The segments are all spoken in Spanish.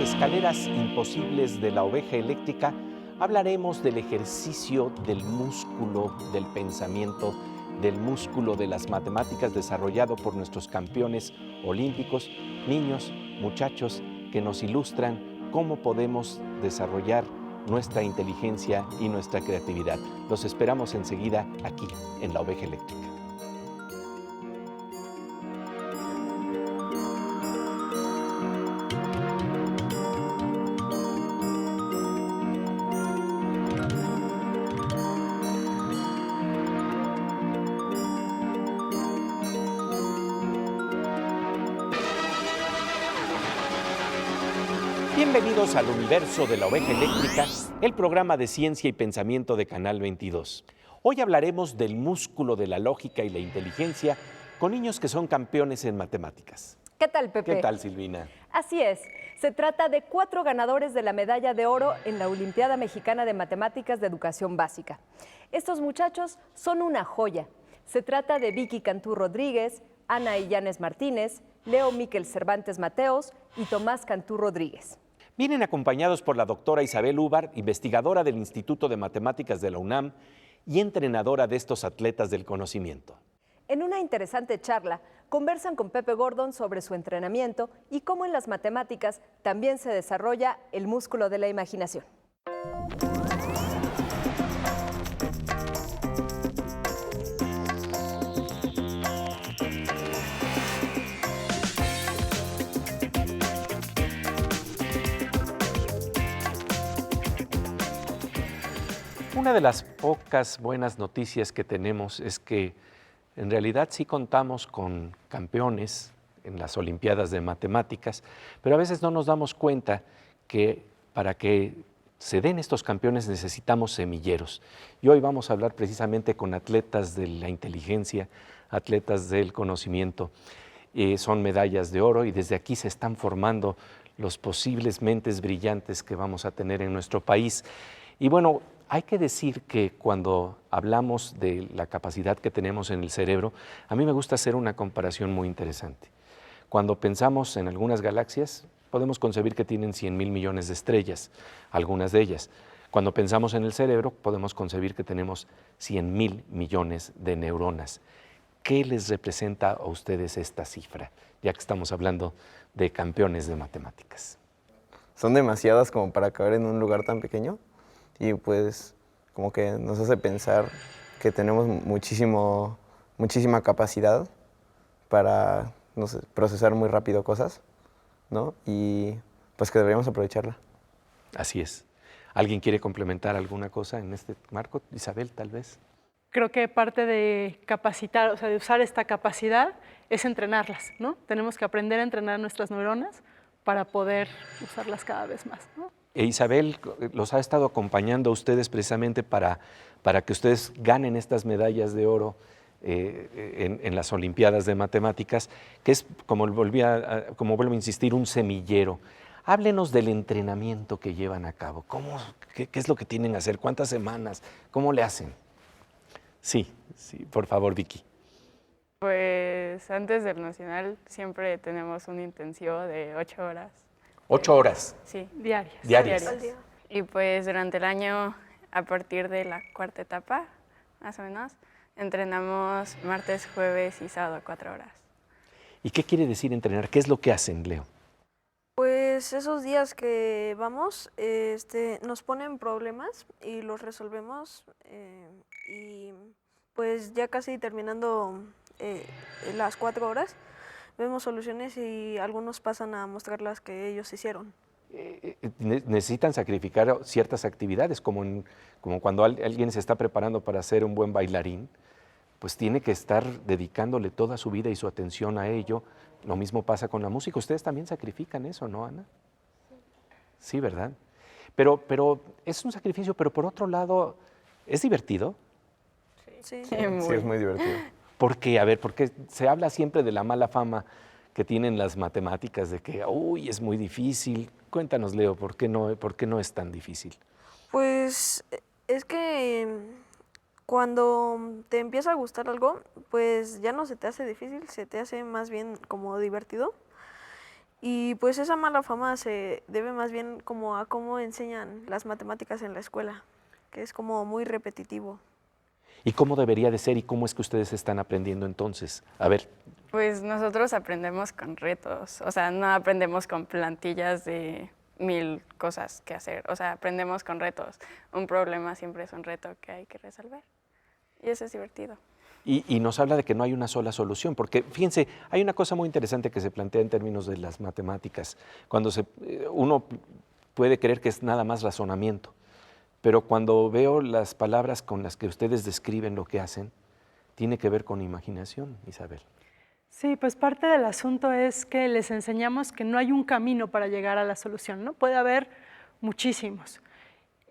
escaleras imposibles de la oveja eléctrica hablaremos del ejercicio del músculo del pensamiento, del músculo de las matemáticas desarrollado por nuestros campeones olímpicos, niños, muchachos que nos ilustran cómo podemos desarrollar nuestra inteligencia y nuestra creatividad. Los esperamos enseguida aquí en La Oveja Eléctrica. Bienvenidos al universo de La Oveja Eléctrica, el programa de ciencia y pensamiento de Canal 22. Hoy hablaremos del músculo de la lógica y la inteligencia con niños que son campeones en matemáticas. ¿Qué tal, Pepe? ¿Qué tal, Silvina? Así es. Se trata de 4 ganadores de la medalla de oro en la Olimpiada Mexicana de Matemáticas de Educación Básica. Estos muchachos son una joya. Se trata de Vicky Cantú Rodríguez, Ana Illanes Martínez, Leo Miquel Cervantes Mateos y Tomás Cantú Rodríguez. Vienen acompañados por la doctora Isabel Ubar, investigadora del Instituto de Matemáticas de la UNAM y entrenadora de estos atletas del conocimiento. En una interesante charla, conversan con Pepe Gordon sobre su entrenamiento y cómo en las matemáticas también se desarrolla el músculo de la imaginación. Una de las pocas buenas noticias que tenemos es que en realidad sí contamos con campeones en las Olimpiadas de Matemáticas, pero a veces no nos damos cuenta que para que se den estos campeones necesitamos semilleros. Y hoy vamos a hablar precisamente con atletas de la inteligencia, atletas del conocimiento. Son medallas de oro y desde aquí se están formando los posibles mentes brillantes que vamos a tener en nuestro país. Y bueno, hay que decir que cuando hablamos de la capacidad que tenemos en el cerebro, a mí me gusta hacer una comparación muy interesante. Cuando pensamos en algunas galaxias, podemos concebir que tienen 100,000 millones de estrellas, algunas de ellas. Cuando pensamos en el cerebro, podemos concebir que tenemos 100,000 millones de neuronas. ¿Qué les representa a ustedes esta cifra, ya que estamos hablando de campeones de matemáticas? Son demasiadas como para caber en un lugar tan pequeño. Y pues como que nos hace pensar que tenemos muchísima capacidad para, no sé, procesar muy rápido cosas, ¿no? Y pues que deberíamos aprovecharla. Así es. ¿Alguien quiere complementar alguna cosa en este marco? Isabel, tal vez. Creo que parte de capacitar, o sea, de usar esta capacidad es entrenarlas, ¿no? Tenemos que aprender a entrenar nuestras neuronas para poder usarlas cada vez más, ¿no? Isabel los ha estado acompañando a ustedes precisamente para que ustedes ganen estas medallas de oro en las Olimpiadas de Matemáticas, que es, como vuelvo a insistir, un semillero. Háblenos del entrenamiento que llevan a cabo. ¿Qué es lo que tienen que hacer? ¿Cuántas semanas? ¿Cómo le hacen? Sí, por favor, Vicky. Pues antes del Nacional siempre tenemos un intensivo de 8 horas. 8 horas. Sí, Diarias. Al día. Y pues durante el año, a partir de la 4ª etapa, más o menos, entrenamos martes, jueves y sábado 4 horas. ¿Y qué quiere decir entrenar? ¿Qué es lo que hacen, Leo? Pues esos días que vamos, nos ponen problemas y los resolvemos y pues ya casi terminando las 4 horas, vemos soluciones y algunos pasan a mostrar las que ellos hicieron. Necesitan sacrificar ciertas actividades, como cuando alguien se está preparando para ser un buen bailarín, pues tiene que estar dedicándole toda su vida y su atención a ello. Lo mismo pasa con la música. Ustedes también sacrifican eso, ¿no, Ana? Sí, ¿verdad? Pero es un sacrificio, pero por otro lado, ¿es divertido? Sí. Sí, es muy divertido. ¿Por qué? A ver, porque se habla siempre de la mala fama que tienen las matemáticas, de que, uy, es muy difícil. Cuéntanos, Leo, ¿por qué no es tan difícil? Pues es que cuando te empieza a gustar algo, pues ya no se te hace difícil, se te hace más bien como divertido. Y pues esa mala fama se debe más bien como a cómo enseñan las matemáticas en la escuela, que es como muy repetitivo. ¿Y cómo debería de ser y cómo es que ustedes están aprendiendo entonces? A ver, Pues nosotros aprendemos con retos, o sea, no aprendemos con plantillas de 1000 cosas que hacer, o sea, aprendemos con retos. Un problema siempre es un reto que hay que resolver y eso es divertido. y nos habla de que no hay una sola solución, porque fíjense, hay una cosa muy interesante que se plantea en términos de las matemáticas, cuando uno puede creer que es nada más razonamiento, pero cuando veo las palabras con las que ustedes describen lo que hacen, tiene que ver con imaginación, Isabel. Sí, pues parte del asunto es que les enseñamos que no hay un camino para llegar a la solución, ¿no? Puede haber muchísimos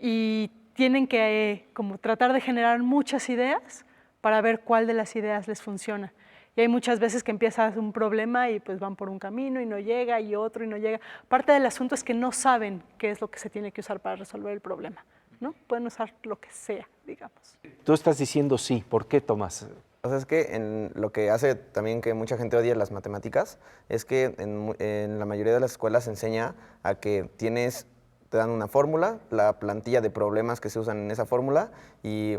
y tienen que como tratar de generar muchas ideas para ver cuál de las ideas les funciona. Y hay muchas veces que empiezas un problema y pues van por un camino y no llega, y otro y no llega. Parte del asunto es que no saben qué es lo que se tiene que usar para resolver el problema, ¿no? Pueden usar lo que sea, digamos. Tú estás diciendo sí, ¿por qué, Tomás? O sea, es que lo que hace también que mucha gente odie las matemáticas es que en la mayoría de las escuelas se enseña a que te dan una fórmula, la plantilla de problemas que se usan en esa fórmula, y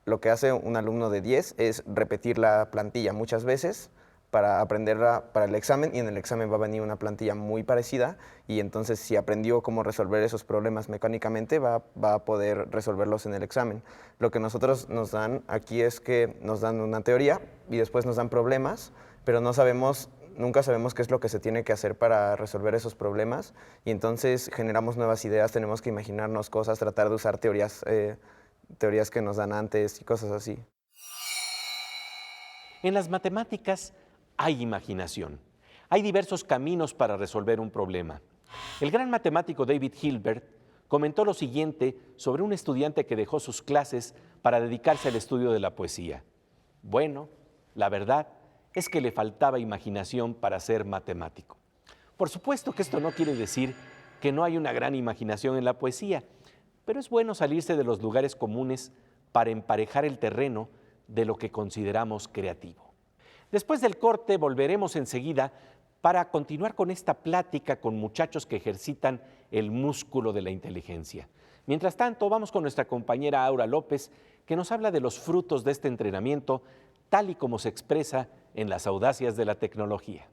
lo que hace un alumno de 10 es repetir la plantilla muchas veces para aprenderla para el examen, y en el examen va a venir una plantilla muy parecida, y entonces si aprendió cómo resolver esos problemas mecánicamente, va a poder resolverlos en el examen. Lo que nosotros nos dan aquí es que nos dan una teoría y después nos dan problemas, pero nunca sabemos qué es lo que se tiene que hacer para resolver esos problemas, y entonces generamos nuevas ideas, tenemos que imaginarnos cosas, tratar de usar teorías que nos dan antes y cosas así. En las matemáticas hay imaginación. Hay diversos caminos para resolver un problema. El gran matemático David Hilbert comentó lo siguiente sobre un estudiante que dejó sus clases para dedicarse al estudio de la poesía. Bueno, la verdad es que le faltaba imaginación para ser matemático. Por supuesto que esto no quiere decir que no hay una gran imaginación en la poesía, pero es bueno salirse de los lugares comunes para emparejar el terreno de lo que consideramos creativo. Después del corte volveremos enseguida para continuar con esta plática con muchachos que ejercitan el músculo de la inteligencia. Mientras tanto, vamos con nuestra compañera Aura López, que nos habla de los frutos de este entrenamiento, tal y como se expresa en las audacias de la tecnología.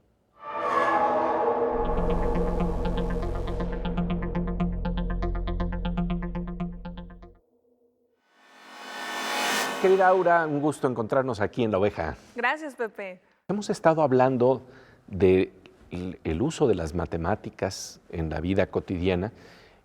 Querida Aura, un gusto encontrarnos aquí en La Oveja. Gracias, Pepe. Hemos estado hablando del uso de las matemáticas en la vida cotidiana,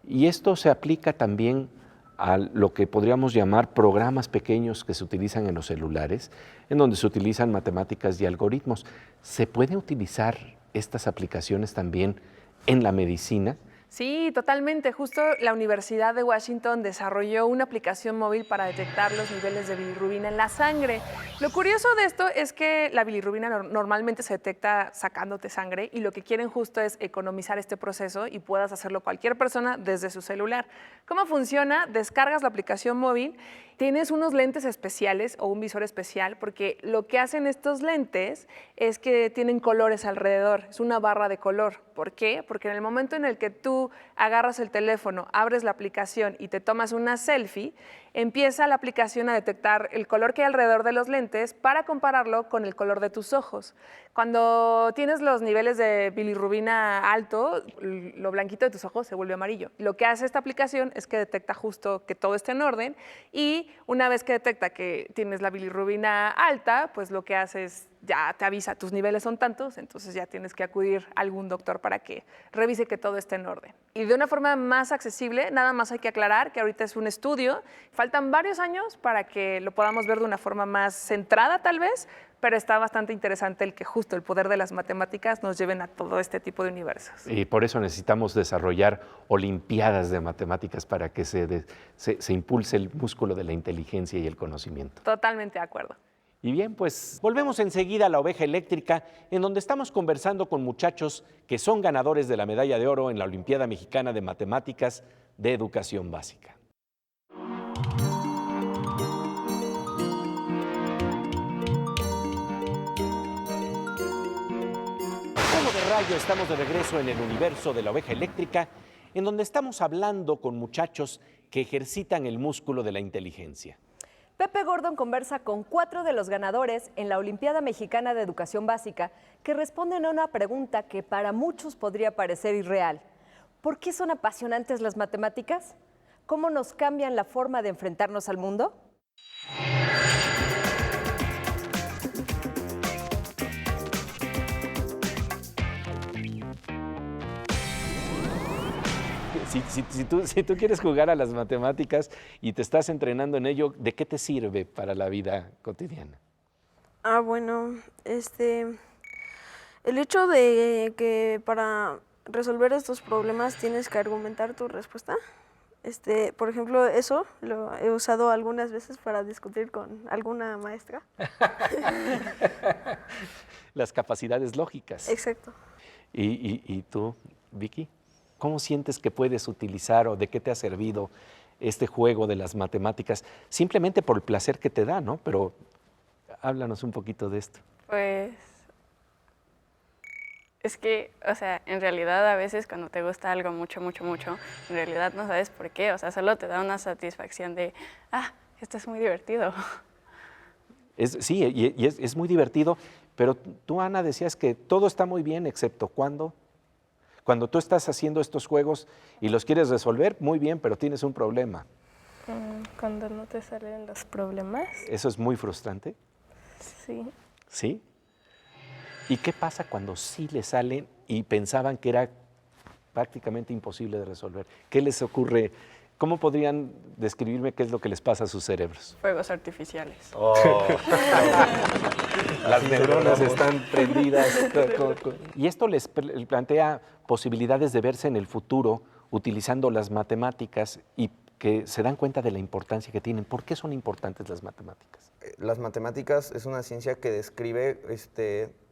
y esto se aplica también a lo que podríamos llamar programas pequeños que se utilizan en los celulares, en donde se utilizan matemáticas y algoritmos. ¿Se pueden utilizar estas aplicaciones también en la medicina? Sí, totalmente. Justo la Universidad de Washington desarrolló una aplicación móvil para detectar los niveles de bilirrubina en la sangre. Lo curioso de esto es que la bilirrubina normalmente se detecta sacándote sangre, y lo que quieren justo es economizar este proceso y puedas hacerlo cualquier persona desde su celular. ¿Cómo funciona? Descargas la aplicación móvil, tienes unos lentes especiales o un visor especial, porque lo que hacen estos lentes es que tienen colores alrededor, es una barra de color. ¿Por qué? Porque en el momento en el que tú agarras el teléfono, abres la aplicación y te tomas una selfie, empieza la aplicación a detectar el color que hay alrededor de los lentes para compararlo con el color de tus ojos. Cuando tienes los niveles de bilirrubina alto, lo blanquito de tus ojos se vuelve amarillo. Lo que hace esta aplicación es que detecta justo que todo esté en orden, y una vez que detecta que tienes la bilirrubina alta, pues lo que hace es ya te avisa, tus niveles son tantos, entonces ya tienes que acudir a algún doctor para que revise que todo esté en orden. Y de una forma más accesible, nada más hay que aclarar que ahorita es un estudio, faltan varios años para que lo podamos ver de una forma más centrada tal vez, pero está bastante interesante el que justo el poder de las matemáticas nos lleven a todo este tipo de universos. Y por eso necesitamos desarrollar olimpiadas de matemáticas para que se impulse el músculo de la inteligencia y el conocimiento. Totalmente de acuerdo. Y bien, pues volvemos enseguida a La Oveja Eléctrica, en donde estamos conversando con muchachos que son ganadores de la medalla de oro en la Olimpiada Mexicana de Matemáticas de Educación Básica. rayo, estamos de regreso en el universo de la oveja eléctrica, en donde estamos hablando con muchachos que ejercitan el músculo de la inteligencia. Pepe Gordon conversa con 4 de los ganadores en la Olimpiada Mexicana de Educación Básica que responden a una pregunta que para muchos podría parecer irreal. ¿Por qué son apasionantes las matemáticas? ¿Cómo nos cambian la forma de enfrentarnos al mundo? Si tú quieres jugar a las matemáticas y te estás entrenando en ello, ¿de qué te sirve para la vida cotidiana? Bueno, el hecho de que para resolver estos problemas tienes que argumentar tu respuesta. Por ejemplo, eso lo he usado algunas veces para discutir con alguna maestra. Las capacidades lógicas. Exacto. ¿Y tú, Vicky? ¿Cómo sientes que puedes utilizar o de qué te ha servido este juego de las matemáticas? Simplemente por el placer que te da, ¿no? Pero háblanos un poquito de esto. Pues es que, o sea, en realidad a veces cuando te gusta algo mucho, en realidad no sabes por qué, o sea, solo te da una satisfacción de, esto es muy divertido. Sí, y es muy divertido, pero tú, Ana, decías que todo está muy bien excepto cuando tú estás haciendo estos juegos y los quieres resolver, muy bien, pero tienes un problema. Cuando no te salen los problemas. ¿Eso es muy frustrante? Sí. ¿Sí? ¿Y qué pasa cuando sí le salen y pensaban que era prácticamente imposible de resolver? ¿Qué les ocurre? ¿Cómo podrían describirme qué es lo que les pasa a sus cerebros? Fuegos artificiales. Las neuronas están prendidas. Y esto les plantea posibilidades de verse en el futuro utilizando las matemáticas y que se dan cuenta de la importancia que tienen. ¿Por qué son importantes las matemáticas? Las matemáticas es una ciencia que describe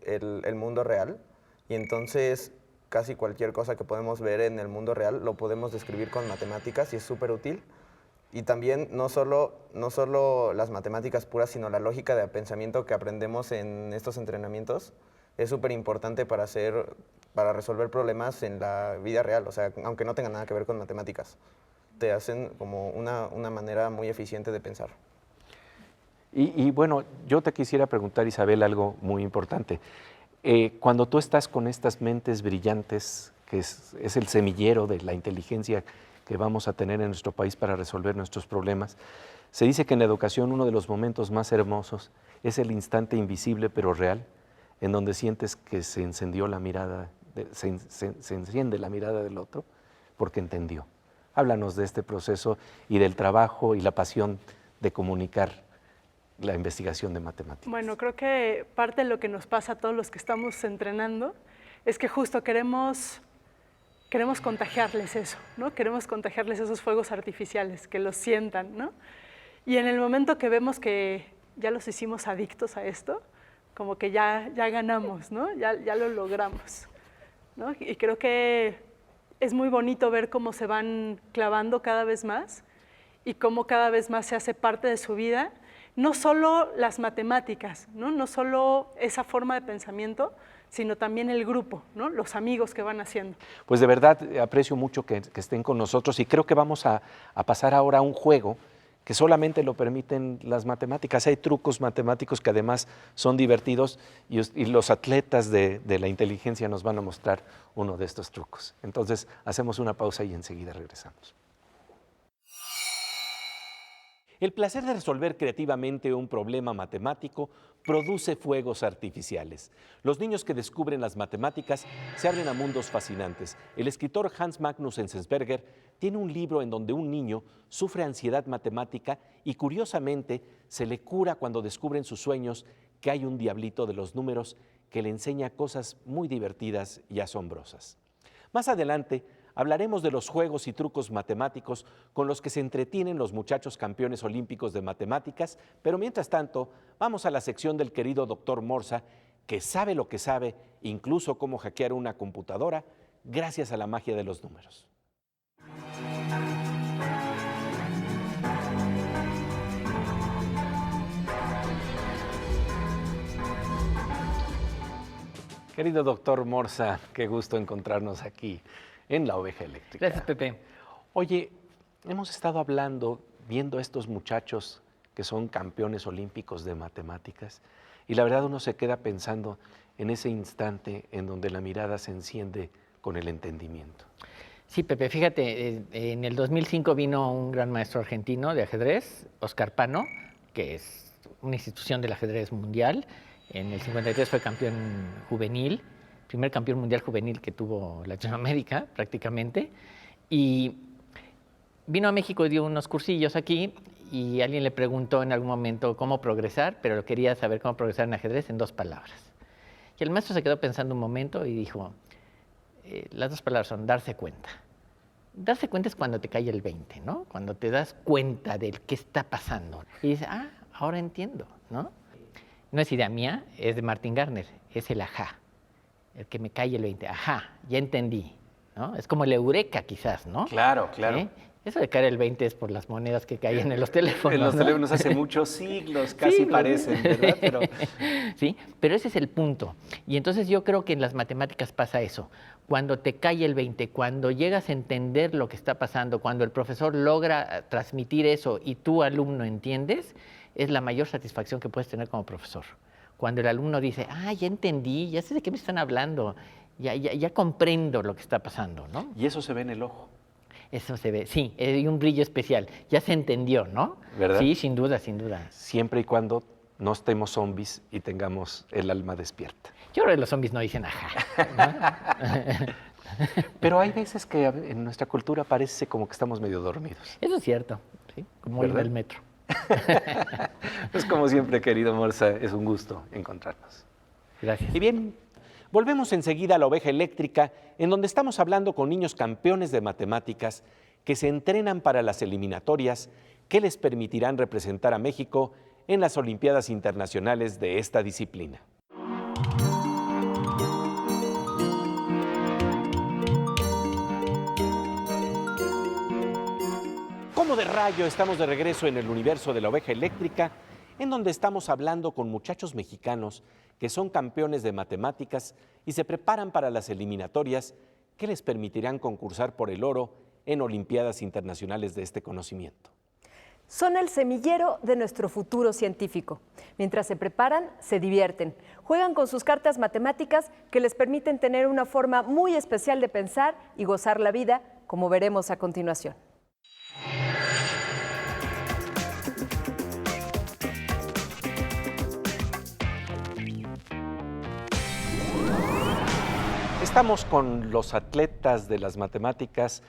el mundo real y entonces casi cualquier cosa que podemos ver en el mundo real lo podemos describir con matemáticas y es súper útil. Y también no solo las matemáticas puras, sino la lógica de pensamiento que aprendemos en estos entrenamientos es súper importante para resolver problemas en la vida real, o sea, aunque no tenga nada que ver con matemáticas. Te hacen como una manera muy eficiente de pensar. Y bueno, yo te quisiera preguntar, Isabel, algo muy importante. Cuando tú estás con estas mentes brillantes, que es el semillero de la inteligencia que vamos a tener en nuestro país para resolver nuestros problemas, se dice que en la educación uno de los momentos más hermosos es el instante invisible pero real, en donde sientes que se encendió la mirada, se enciende la mirada del otro porque entendió. Háblanos de este proceso y del trabajo y la pasión de comunicar la investigación de matemáticas. Bueno, creo que parte de lo que nos pasa a todos los que estamos entrenando es que justo queremos contagiarles eso, ¿no? Queremos contagiarles esos fuegos artificiales, que los sientan, ¿no? Y en el momento que vemos que ya los hicimos adictos a esto, como que ya ganamos, ¿no? Ya lo logramos, ¿no? Y creo que es muy bonito ver cómo se van clavando cada vez más y cómo cada vez más se hace parte de su vida, no solo las matemáticas, no solo esa forma de pensamiento, sino también el grupo, ¿no? Los amigos que van haciendo. Pues de verdad aprecio mucho que estén con nosotros y creo que vamos a pasar ahora a un juego que solamente lo permiten las matemáticas. Hay trucos matemáticos que además son divertidos y los atletas de la inteligencia nos van a mostrar uno de estos trucos. Entonces hacemos una pausa y enseguida regresamos. El placer de resolver creativamente un problema matemático produce fuegos artificiales. Los niños que descubren las matemáticas se abren a mundos fascinantes. El escritor Hans Magnus Enzensberger tiene un libro en donde un niño sufre ansiedad matemática y curiosamente se le cura cuando descubre en sus sueños que hay un diablito de los números que le enseña cosas muy divertidas y asombrosas. Más adelante hablaremos de los juegos y trucos matemáticos con los que se entretienen los muchachos campeones olímpicos de matemáticas, pero mientras tanto, vamos a la sección del querido doctor Morsa, que sabe lo que sabe, incluso cómo hackear una computadora, gracias a la magia de los números. Querido doctor Morza, qué gusto encontrarnos aquí en La Oveja Eléctrica. Gracias, Pepe. Oye, hemos estado hablando, viendo a estos muchachos que son campeones olímpicos de matemáticas, y la verdad uno se queda pensando en ese instante en donde la mirada se enciende con el entendimiento. Sí, Pepe, fíjate, en el 2005 vino un gran maestro argentino de ajedrez, Oscar Pano, que es una institución del ajedrez mundial. En el 53 fue campeón juvenil, primer campeón mundial juvenil que tuvo Latinoamérica prácticamente. Y vino a México y dio unos cursillos aquí y alguien le preguntó en algún momento cómo progresar, pero quería saber cómo progresar en ajedrez en 2 palabras. Y el maestro se quedó pensando un momento y dijo, las 2 palabras son darse cuenta. Darse cuenta es cuando te cae el 20, ¿no? Cuando te das cuenta de qué está pasando. Y dices, ahora entiendo, ¿no? No es idea mía, es de Martin Gardner, es el ajá, el que me cae el 20, ajá, ya entendí, ¿no? Es como el eureka quizás, ¿no? Claro, claro. ¿Eh? Eso de caer el 20 es por las monedas que caían en los teléfonos. En los ¿no? teléfonos hace muchos siglos, casi Sí, parecen, ¿verdad? Pero sí, pero ese es el punto. Y entonces yo creo que en las matemáticas pasa eso. Cuando te cae el 20, cuando llegas a entender lo que está pasando, cuando el profesor logra transmitir eso y tú, alumno, entiendes, es la mayor satisfacción que puedes tener como profesor. Cuando el alumno dice, ya entendí, ya sé de qué me están hablando, ya comprendo lo que está pasando, ¿no? y eso se ve en el ojo. Eso se ve, sí, hay un brillo especial, ya se entendió, ¿no? ¿Verdad? Sí, sin duda, sin duda. Siempre y cuando no estemos zombies y tengamos el alma despierta. Yo creo que los zombies no dicen ajá, ¿no? Pero hay veces que en nuestra cultura parece como que estamos medio dormidos. Eso es cierto, ¿sí? Como ir ¿Verdad? del metro. Pues como siempre, querido Morza, es un gusto encontrarnos. Gracias. Y bien, volvemos enseguida a La Oveja Eléctrica, en donde estamos hablando con niños campeones de matemáticas que se entrenan para las eliminatorias que les permitirán representar a México en las Olimpiadas Internacionales de esta disciplina. Como de rayo, estamos de regreso en el universo de La Oveja Eléctrica, en donde estamos hablando con muchachos mexicanos que son campeones de matemáticas y se preparan para las eliminatorias que les permitirán concursar por el oro en Olimpiadas Internacionales de este conocimiento. Son el semillero de nuestro futuro científico. Mientras se preparan, se divierten. Juegan con sus cartas matemáticas que les permiten tener una forma muy especial de pensar y gozar la vida, como veremos a continuación. Estamos con los atletas de las matemáticas,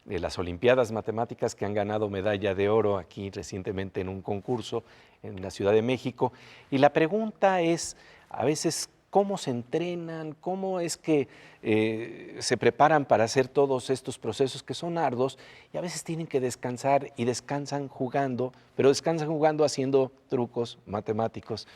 de las Olimpiadas Matemáticas que han ganado medalla de oro aquí recientemente en un concurso en la Ciudad de México. Y la pregunta es, a veces, ¿cómo se entrenan? ¿Cómo es que se preparan para hacer todos estos procesos que son arduos? Y a veces tienen que descansar y descansan jugando, pero descansan jugando haciendo trucos matemáticos,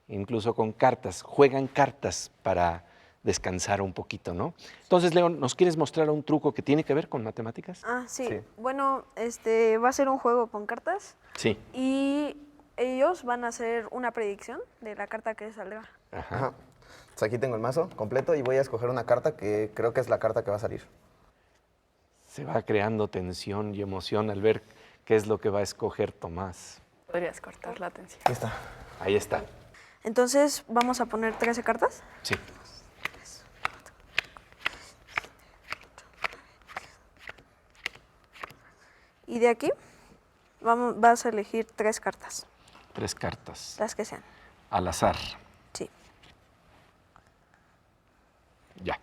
incluso con cartas. Juegan cartas para descansar un poquito, ¿no? Entonces, León, ¿nos quieres mostrar un truco que tiene que ver con matemáticas? Sí. Sí. Bueno, va a ser un juego con cartas Sí. y ellos van a hacer una predicción de la carta que saldrá. Ajá. Ajá. Entonces aquí tengo el mazo completo y voy a escoger una carta que creo que es la carta que va a salir. Se va creando tensión y emoción al ver qué es lo que va a escoger Tomás. Podrías cortar la atención. Aquí está. Ahí está. Entonces, vamos a poner 13 cartas. Sí. Y de aquí vas a elegir 3 cartas, 3 cartas. las que sean. Al azar. Sí. Ya.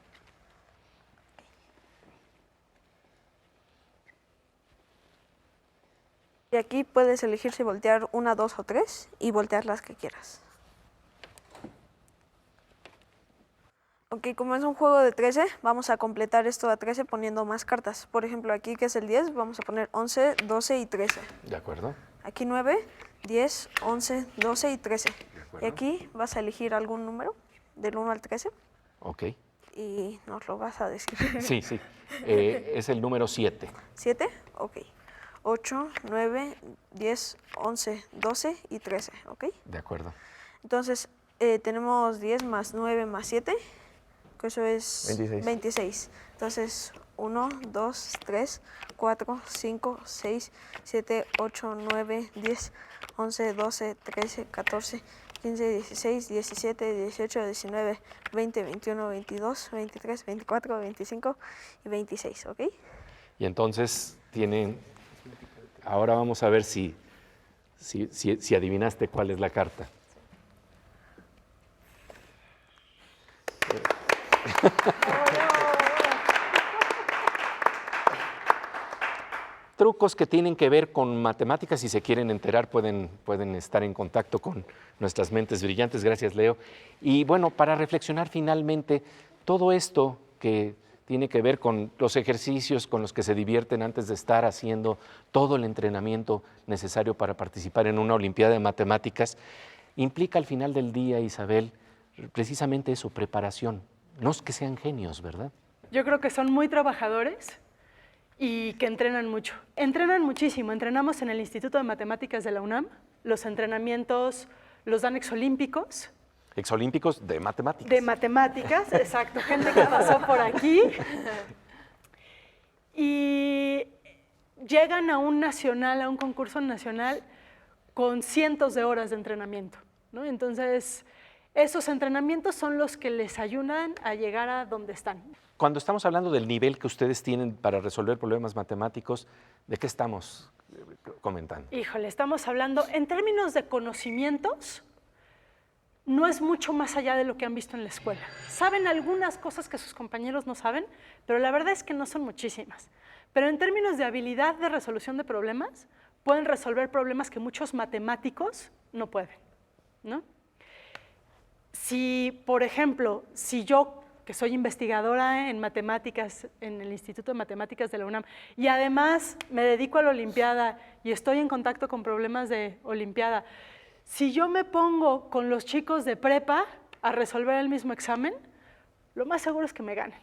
Y aquí puedes elegir si voltear 1, 2 o 3 y voltear las que quieras. Ok, como es un juego de 13, vamos a completar esto a 13 poniendo más cartas. Por ejemplo, aquí que es el 10, vamos a poner 11, 12 y 13. ¿De acuerdo? Aquí 9, 10, 11, 12 y 13. acuerdo. Y aquí vas a elegir algún número del 1 al 13 Ok. y nos lo vas a decir. Sí, sí. Es el número 7. 7, ok. 8, 9, 10, 11, 12 y 13, ¿ok? De acuerdo. Entonces, tenemos 10 más 9 más 7, que eso es 26. 26. Entonces, 1, 2, 3, 4, 5, 6, 7, 8, 9, 10, 11, 12, 13, 14, 15, 16, 17, 18, 19, 20, 21, 22, 23, 24, 25 y 26, ¿ok? Y entonces ahora vamos a ver si adivinaste cuál es la carta. Trucos que tienen que ver con matemáticas, si se quieren enterar pueden estar en contacto con nuestras mentes brillantes. Gracias, Leo. Y bueno, para reflexionar finalmente, todo esto que tiene que ver con los ejercicios con los que se divierten antes de estar haciendo todo el entrenamiento necesario para participar en una Olimpiada de Matemáticas, implica al final del día, Isabel, precisamente eso, preparación. No es que sean genios, ¿verdad? Yo creo que son muy trabajadores y que entrenan mucho. Entrenan muchísimo. Entrenamos en el Instituto de Matemáticas de la UNAM. Los entrenamientos los dan exolímpicos. Exolímpicos de matemáticas. De matemáticas, exacto. Gente que pasó por aquí. Y llegan a un nacional, a un concurso nacional, con cientos de horas de entrenamiento, ¿no? Entonces, esos entrenamientos son los que les ayudan a llegar a donde están. Cuando estamos hablando del nivel que ustedes tienen para resolver problemas matemáticos, ¿de qué estamos comentando? Híjole, estamos hablando, en términos de conocimientos, no es mucho más allá de lo que han visto en la escuela. Saben algunas cosas que sus compañeros no saben, pero la verdad es que no son muchísimas. Pero en términos de habilidad de resolución de problemas, pueden resolver problemas que muchos matemáticos no pueden, ¿no? Si, por ejemplo, si yo, que soy investigadora en matemáticas en el Instituto de Matemáticas de la UNAM, y además me dedico a la Olimpiada y estoy en contacto con problemas de Olimpiada, si yo me pongo con los chicos de prepa a resolver el mismo examen, lo más seguro es que me ganen,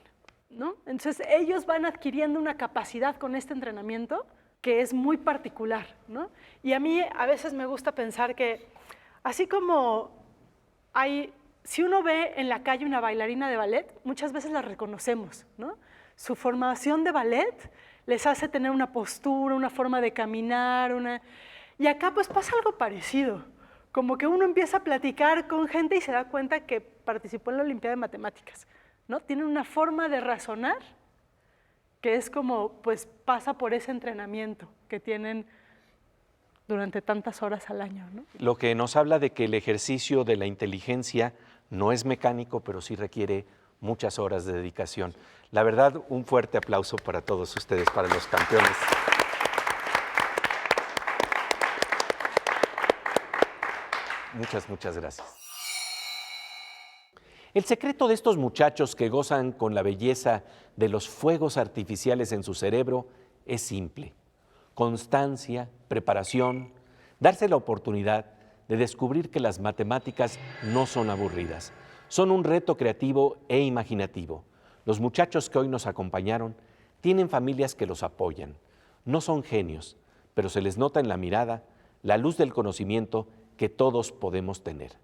¿no? Entonces, ellos van adquiriendo una capacidad con este entrenamiento que es muy particular, ¿no? Y a mí a veces me gusta pensar que, así como si uno ve en la calle una bailarina de ballet, muchas veces la reconocemos, ¿no? Su formación de ballet les hace tener una postura, una forma de caminar, y acá pues pasa algo parecido, como que uno empieza a platicar con gente y se da cuenta que participó en la Olimpiada de Matemáticas, ¿no? Tienen una forma de razonar que es como, pues pasa por ese entrenamiento que tienen durante tantas horas al año, ¿no? Lo que nos habla de que el ejercicio de la inteligencia no es mecánico, pero sí requiere muchas horas de dedicación. La verdad, un fuerte aplauso para todos ustedes, para los campeones. Muchas gracias. El secreto de estos muchachos que gozan con la belleza de los fuegos artificiales en su cerebro es simple. Constancia, preparación, darse la oportunidad de descubrir que las matemáticas no son aburridas, son un reto creativo e imaginativo. Los muchachos que hoy nos acompañaron tienen familias que los apoyan. No son genios, pero se les nota en la mirada la luz del conocimiento que todos podemos tener.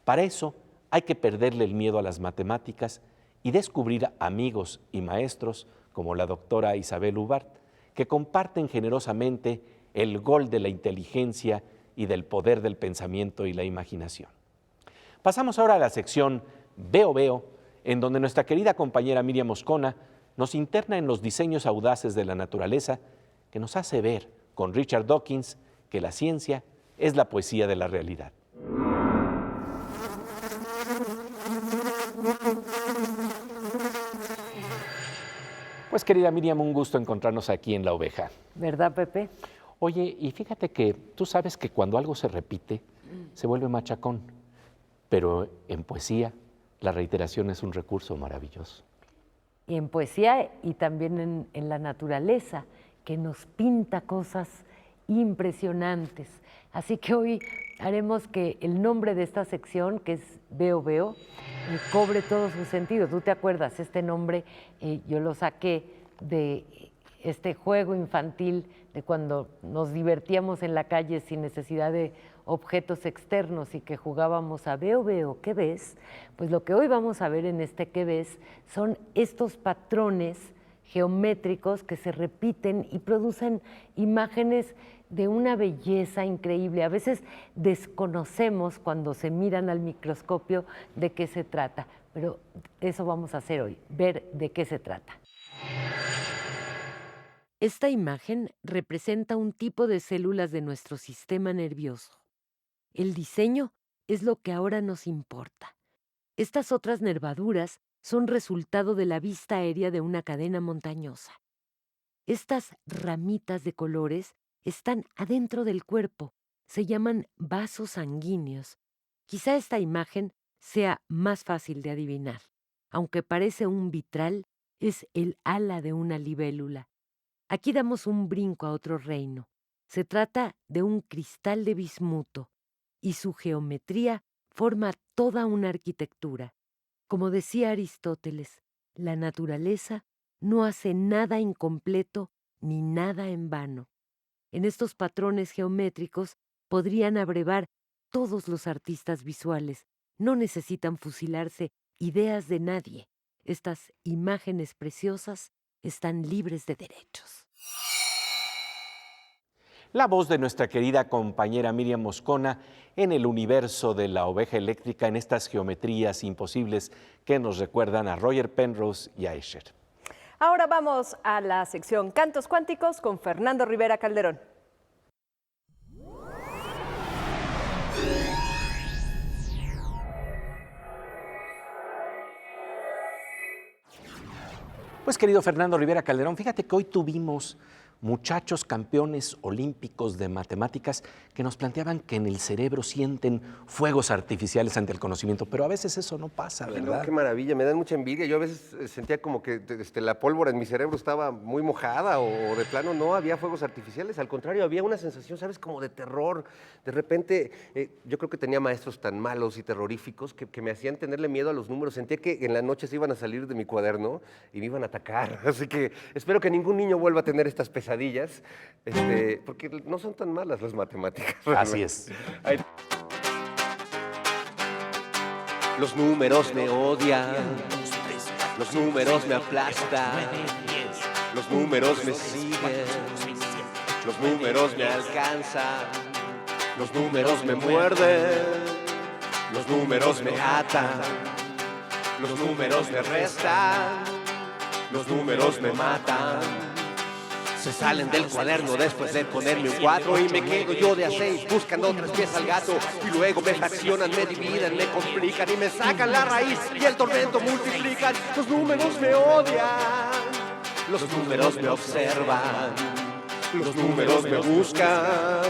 Para eso hay que perderle el miedo a las matemáticas y descubrir amigos y maestros como la doctora Isabel Ubart, que comparten generosamente el gol de la inteligencia y del poder del pensamiento y la imaginación. Pasamos ahora a la sección Veo Veo, en donde nuestra querida compañera Miriam Moscona nos interna en los diseños audaces de la naturaleza que nos hace ver, con Richard Dawkins, que la ciencia es la poesía de la realidad. Pues querida Miriam, un gusto encontrarnos aquí en La Oveja. ¿Verdad, Pepe? Oye, y fíjate que tú sabes que cuando algo se repite, se vuelve machacón, pero en poesía la reiteración es un recurso maravilloso. Y en poesía y también en la naturaleza, que nos pinta cosas impresionantes. Así que hoy haremos que el nombre de esta sección, que es Veo Veo, cobre todo su sentido. ¿Tú te acuerdas? Este nombre yo lo saqué de este juego infantil de cuando nos divertíamos en la calle sin necesidad de objetos externos y que jugábamos a veo, ¿qué ves? Pues lo que hoy vamos a ver en este ¿qué ves? Son estos patrones geométricos que se repiten y producen imágenes de una belleza increíble. A veces desconocemos cuando se miran al microscopio de qué se trata, pero eso vamos a hacer hoy, ver de qué se trata. Esta imagen representa un tipo de células de nuestro sistema nervioso. El diseño es lo que ahora nos importa. Estas otras nervaduras son resultado de la vista aérea de una cadena montañosa. Estas ramitas de colores están adentro del cuerpo, se llaman vasos sanguíneos. Quizá esta imagen sea más fácil de adivinar. Aunque parece un vitral, es el ala de una libélula. Aquí damos un brinco a otro reino. Se trata de un cristal de bismuto y su geometría forma toda una arquitectura. Como decía Aristóteles, la naturaleza no hace nada incompleto ni nada en vano. En estos patrones geométricos podrían abrevar todos los artistas visuales. No necesitan fusilarse ideas de nadie. Estas imágenes preciosas están libres de derechos. La voz de nuestra querida compañera Miriam Moscona en el universo de la oveja eléctrica, en estas geometrías imposibles que nos recuerdan a Roger Penrose y a Escher. Ahora vamos a la sección Cantos Cuánticos con Fernando Rivera Calderón. Pues querido Fernando Rivera Calderón, fíjate que hoy tuvimos muchachos campeones olímpicos de matemáticas que nos planteaban que en el cerebro sienten fuegos artificiales ante el conocimiento, pero a veces eso no pasa, ¿verdad? No, qué maravilla, me dan mucha envidia. Yo a veces sentía como que la pólvora en mi cerebro estaba muy mojada o de plano no había fuegos artificiales. Al contrario, había una sensación, ¿sabes? Como de terror. De repente, yo creo que tenía maestros tan malos y terroríficos que me hacían tenerle miedo a los números. Sentía que en la noche se iban a salir de mi cuaderno y me iban a atacar. Así que espero que ningún niño vuelva a tener estas pesadillas, porque no son tan malas las matemáticas. Así es. Los números me odian, los números me aplastan, los números me siguen, los números me alcanzan, los números me muerden, los números me atan, los números me restan, los números me matan. Se salen del cuaderno después de ponerme un 4 y me quedo yo de a 6 buscando 3 pies al gato y luego me fraccionan, me dividen, me complican y me sacan la raíz y el tormento multiplican. Los números me odian, los números me observan, los números me buscan,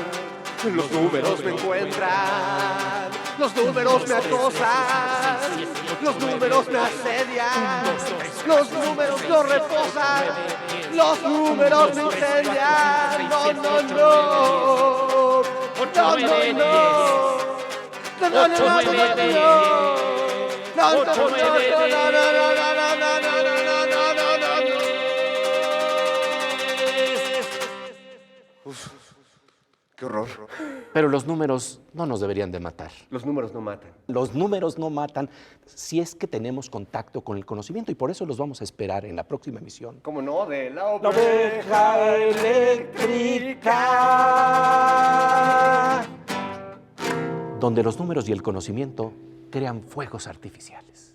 los números me encuentran, los números me acosan, los números me asedian, los números no reposan, los números me incendian. No, no, no. No, no, no. No, no, no, no, no, no. Qué horror. Pero los números no nos deberían de matar. Los números no matan. Los números no matan si es que tenemos contacto con el conocimiento y por eso los vamos a esperar en la próxima emisión. ¿Cómo no? De la oveja eléctrica, donde los números y el conocimiento crean fuegos artificiales.